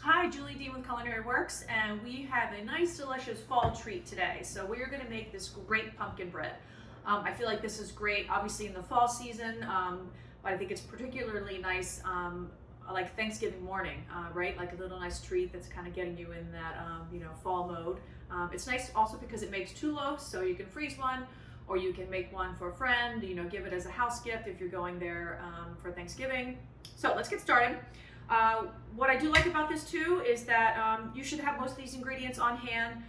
Hi, Julie Dean with Culinary Works, and we have a nice, delicious fall treat today. So we are going to make this great pumpkin bread. I feel like this is great, obviously in the fall season, but I think it's particularly nice like Thanksgiving morning, right? Like a little nice treat that's kind of getting you in that, fall mode. It's nice also because it makes two loaves, so you can freeze one, or you can make one for a friend, give it as a house gift if you're going there for Thanksgiving. So let's get started. What I do like about this too is that you should have most of these ingredients on hand.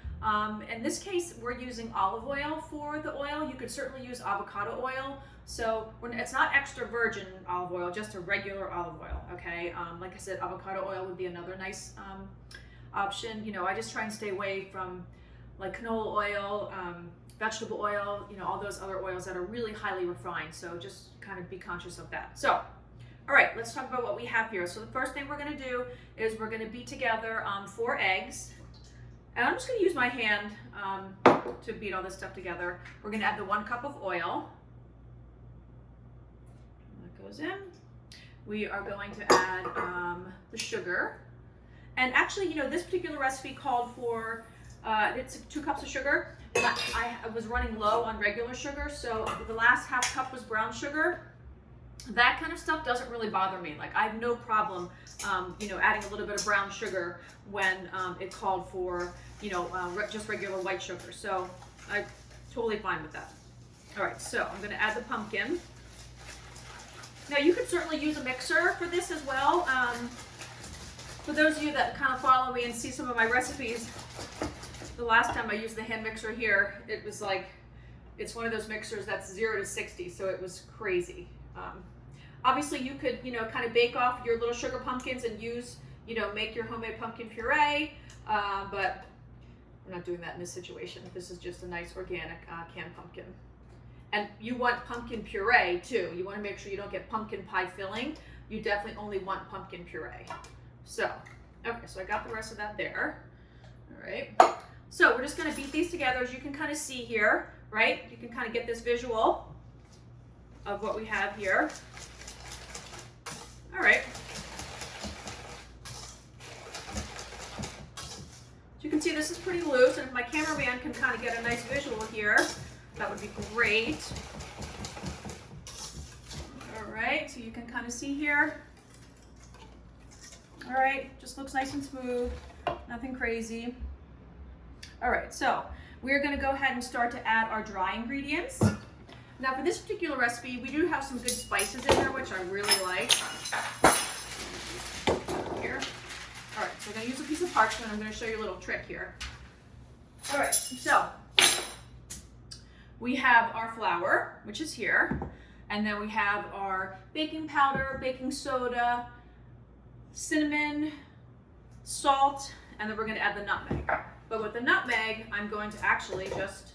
In this case, we're using olive oil for the oil. You could certainly use avocado oil. So it's not extra virgin olive oil, just a regular olive oil, okay? Like I said, avocado oil would be another nice option. I just try and stay away from like canola oil, vegetable oil, all those other oils that are really highly refined. So just kind of be conscious of that. So, all right, let's talk about what we have here. So the first thing we're gonna do is we're gonna beat together 4 eggs. And I'm just gonna use my hand to beat all this stuff together. We're gonna add the 1 cup of oil. That goes in. We are going to add the sugar. And actually, this particular recipe called for, it's 2 cups of sugar. And I was running low on regular sugar, so the last half cup was brown sugar. That kind of stuff doesn't really bother me. Like I have no problem, adding a little bit of brown sugar when it called for, just regular white sugar. So I'm totally fine with that. All right, so I'm gonna add the pumpkin. Now you could certainly use a mixer for this as well. For those of you that kind of follow me and see some of my recipes, the last time I used the hand mixer here, it was like, it's one of those mixers that's 0 to 60, so it was crazy. Obviously you could, kind of bake off your little sugar pumpkins and use, make your homemade pumpkin puree, but we're not doing that in this situation. This is just a nice organic canned pumpkin. And you want pumpkin puree too. You want to make sure you don't get pumpkin pie filling. You definitely only want pumpkin puree. So, okay, so I got the rest of that there. All right. So we're just going to beat these together, as you can kind of see here, right? You can kind of get this visual of what we have here. All right. As you can see, this is pretty loose, and if my cameraman can kind of get a nice visual here, that would be great. All right, so you can kind of see here. All right, just looks nice and smooth, nothing crazy. All right, so we're gonna go ahead and start to add our dry ingredients. Now for this particular recipe, we do have some good spices in there, which I really like. Here. All right, so I'm gonna use a piece of parchment. I'm gonna show you a little trick here. All right, so we have our flour, which is here, and then we have our baking powder, baking soda, cinnamon, salt, and then we're gonna add the nutmeg. But with the nutmeg, I'm going to actually just,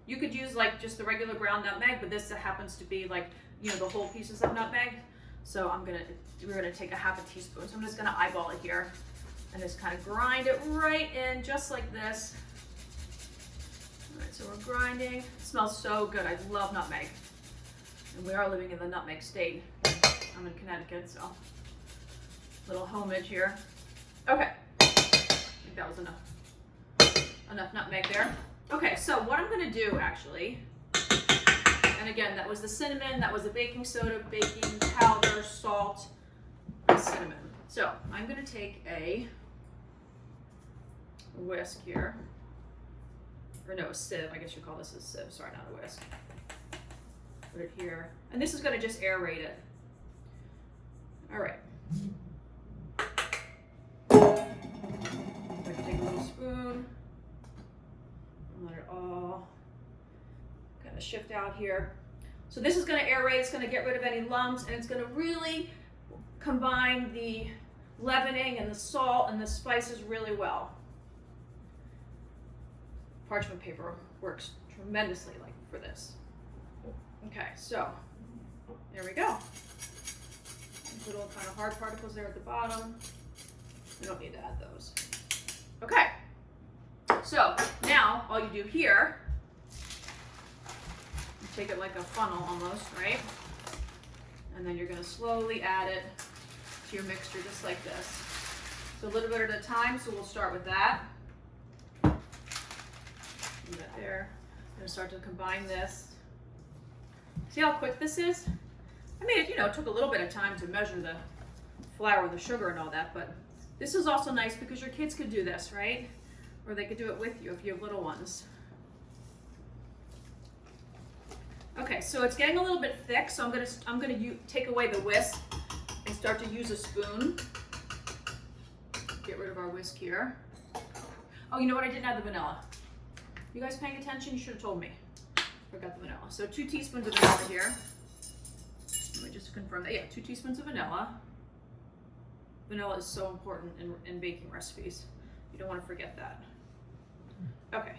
you could use like just the regular ground nutmeg, but this happens to be like, the whole pieces of nutmeg. So we're gonna take a half a teaspoon. So I'm just gonna eyeball it here and just kind of grind it right in just like this. All right, so we're grinding. It smells so good. I love nutmeg. And we are living in the nutmeg state. I'm in Connecticut, so little homage here. Okay, I think that was enough nutmeg there. Okay, so what I'm gonna do actually, and again, that was the cinnamon, that was the baking soda, baking powder, salt, and cinnamon. So I'm gonna take a whisk here, or no, a sieve, I guess you call this a sieve, sorry, not a whisk. Put it here, and this is gonna just aerate it. All right. I'm gonna take a little spoon. Let it all kind of shift out here. So this is going to aerate, it's going to get rid of any lumps, and it's going to really combine the leavening and the salt and the spices really well. Parchment paper works tremendously for this. Okay, so there we go. Little kind of hard particles there at the bottom. We don't need to add those. Okay. So now all you do here, you take it like a funnel almost, right? And then you're going to slowly add it to your mixture just like this. So a little bit at a time, so we'll start with that. Put that there. I'm gonna start to combine this. See how quick this is? I mean, it took a little bit of time to measure the flour, the sugar and all that, but this is also nice because your kids could do this, right? Or they could do it with you if you have little ones. Okay, so it's getting a little bit thick, so I'm gonna take away the whisk and start to use a spoon. Get rid of our whisk here. Oh, you know what? I didn't add the vanilla. You guys paying attention? You should have told me. Forgot the vanilla. So 2 teaspoons of vanilla here. Let me just confirm that. Yeah, 2 teaspoons of vanilla. Vanilla is so important in baking recipes. You don't want to forget that. Okay,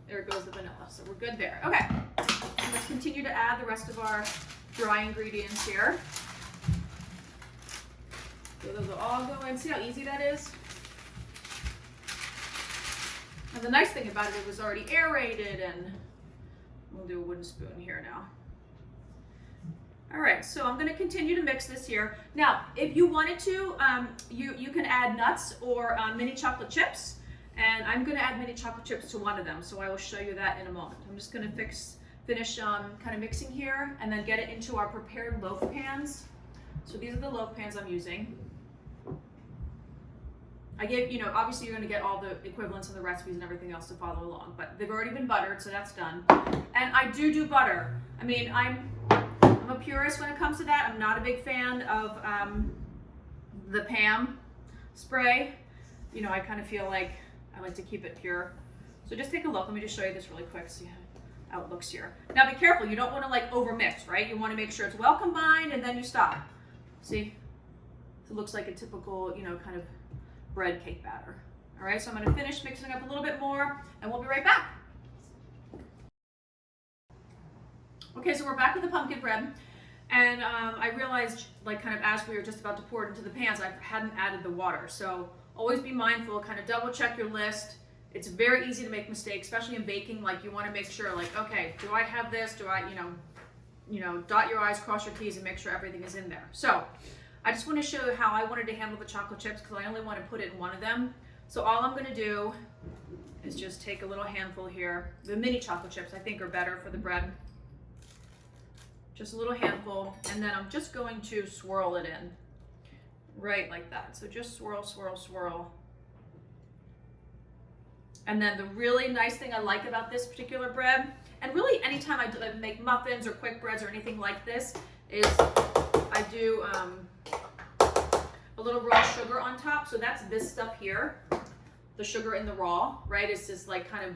there goes the vanilla. So we're good there. Okay, let's continue to add the rest of our dry ingredients here. So those will all go in. See how easy that is? And the nice thing about it, it was already aerated, and we'll do a wooden spoon here now. All right, so I'm going to continue to mix this here. Now, if you wanted to, you can add nuts or mini chocolate chips, and I'm going to add mini chocolate chips to one of them, so I will show you that in a moment. I'm just going to finish kind of mixing here, and then get it into our prepared loaf pans. So these are the loaf pans I'm using. I gave, obviously you're going to get all the equivalents of the recipes and everything else to follow along, but they've already been buttered, so that's done. And I do butter. I mean, I'm a purist when it comes to that. I'm not a big fan of the Pam spray. I kind of feel like I like to keep it pure. So just take a look. Let me just show you this really quick, see how it looks here. Now be careful. You don't want to like over mix, right? You want to make sure it's well combined, and then you stop. See? It looks like a typical, kind of bread cake batter. All right, so I'm going to finish mixing up a little bit more, and we'll be right back. Okay, so we're back with the pumpkin bread, and I realized, like, kind of as we were just about to pour it into the pans, I hadn't added the water. So always be mindful, kind of double check your list. It's very easy to make mistakes, especially in baking. Like, you want to make sure, like, okay, do I have this? Do I, dot your I's, cross your T's, and make sure everything is in there. So I just want to show you how I wanted to handle the chocolate chips, because I only want to put it in one of them. So all I'm going to do is just take a little handful here. The mini chocolate chips, I think, are better for the bread. Just a little handful, and then I'm just going to swirl it in, right like that. So just swirl, swirl, swirl. And then the really nice thing I like about this particular bread, and really anytime I make muffins or quick breads or anything like this, is I do a little raw sugar on top. So that's this stuff here, the sugar in the raw, right? It's this like kind of,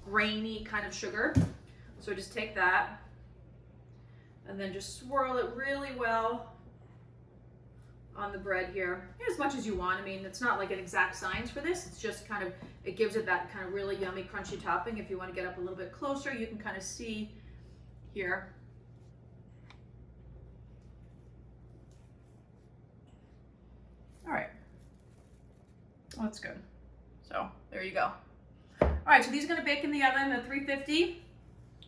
grainy kind of sugar. So just take that and then just swirl it really well on the bread here, as much as you want. I mean, it's not like an exact science for this. It's just kind of, it gives it that kind of really yummy, crunchy topping. If you want to get up a little bit closer, you can kind of see here. All right, well, that's good. So there you go. All right, so these are gonna bake in the oven at 350.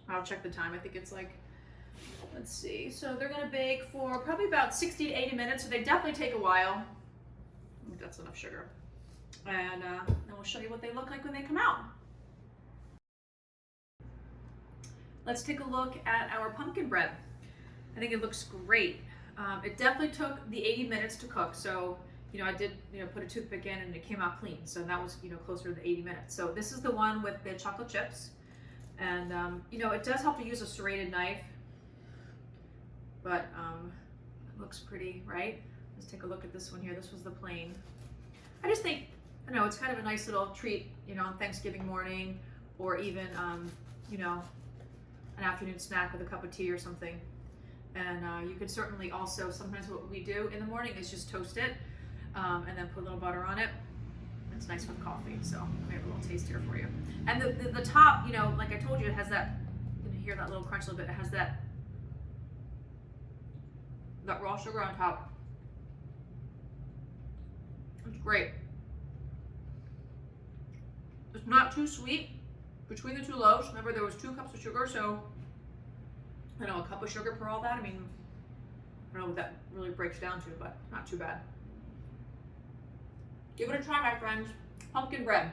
I'll check the time. I think it's like, let's see. So they're gonna bake for probably about 60 to 80 minutes. So they definitely take a while. I think that's enough sugar. And then we'll show you what they look like when they come out. Let's take a look at our pumpkin bread. I think it looks great. It definitely took the 80 minutes to cook. So, I did, put a toothpick in and it came out clean. So that was, closer to the 80 minutes. So this is the one with the chocolate chips. And, it does help to use a serrated knife, but it looks pretty, right? Let's take a look at this one here. This was the plain. I just think, it's kind of a nice little treat, on Thanksgiving morning, or even, an afternoon snack with a cup of tea or something. And you could certainly also, sometimes what we do in the morning is just toast it, and then put a little butter on it. It's nice with coffee, so I have a little taste here for you. And the top, like I told you, it has that, you can hear that little crunch a little bit. It has that raw sugar on top. It's great. It's not too sweet between the two loaves. Remember, there was 2 cups of sugar, so a cup of sugar per all that. I mean, I don't know what that really breaks down to, but not too bad. Give it a try, my friends. Pumpkin bread.